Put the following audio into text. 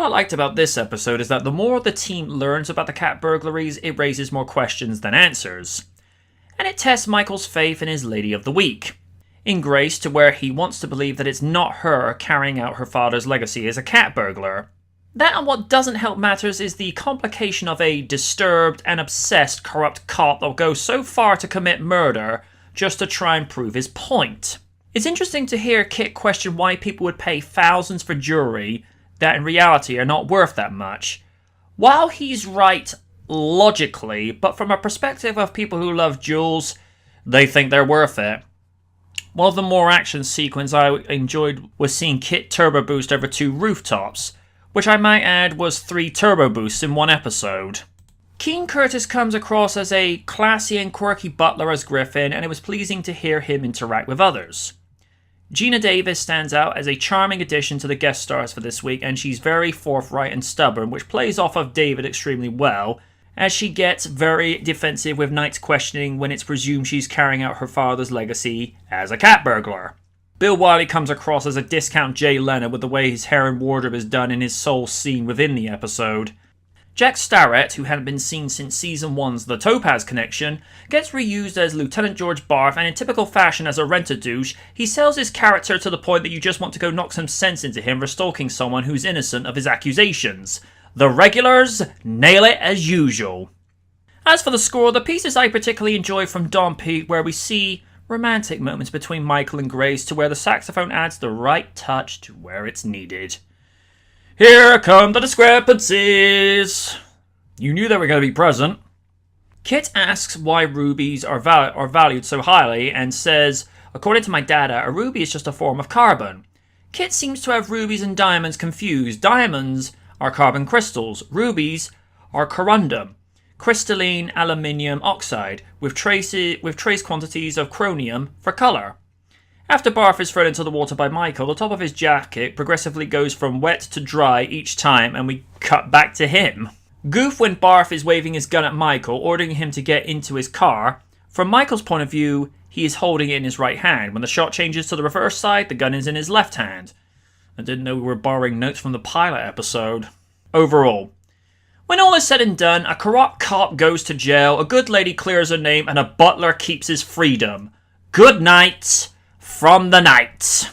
What I liked about this episode is that the more the team learns about the cat burglaries, it raises more questions than answers. And it tests Michael's faith in his Lady of the Week, in Grace, to where he wants to believe that it's not her carrying out her father's legacy as a cat burglar. That, and what doesn't help matters, is the complication of a disturbed and obsessed corrupt cop that will go so far to commit murder just to try and prove his point. It's interesting to hear Kitt question why people would pay thousands for jewelry that in reality are not worth that much. While he's right logically, but from a perspective of people who love jewels, they think they're worth it. One of the more action sequences I enjoyed was seeing Kitt turbo boost over 2 rooftops, which I might add was 3 turbo boosts in one episode. Keen Curtis comes across as a classy and quirky butler as Griffin, and it was pleasing to hear him interact with others. Gina Davis stands out as a charming addition to the guest stars for this week, and she's very forthright and stubborn, which plays off of David extremely well, as she gets very defensive with Knight's questioning when it's presumed she's carrying out her father's legacy as a cat burglar. Bill Wiley comes across as a discount Jay Leno with the way his hair and wardrobe is done in his sole scene within the episode. Jack Starrett, who hadn't been seen since Season 1's The Topaz Connection, gets reused as Lieutenant George Barth, and in typical fashion as a rent-a-douche, he sells his character to the point that you just want to go knock some sense into him for stalking someone who's innocent of his accusations. The regulars nail it as usual. As for the score, the pieces I particularly enjoy from Don Pete, where we see romantic moments between Michael and Grace to where the saxophone adds the right touch to where it's needed. Here come the discrepancies. You knew they were going to be present. Kitt asks why rubies are valued so highly and says, according to my data, a ruby is just a form of carbon. Kitt seems to have rubies and diamonds confused. Diamonds are carbon crystals. Rubies are corundum, crystalline aluminium oxide, with trace quantities of chromium for colour. After Barth is thrown into the water by Michael, the top of his jacket progressively goes from wet to dry each time, and we cut back to him. Goof when Barth is waving his gun at Michael, ordering him to get into his car. From Michael's point of view, he is holding it in his right hand. When the shot changes to the reverse side, the gun is in his left hand. I didn't know we were borrowing notes from the pilot episode. Overall, when all is said and done, a corrupt cop goes to jail, a good lady clears her name, and a butler keeps his freedom. Good night from the night.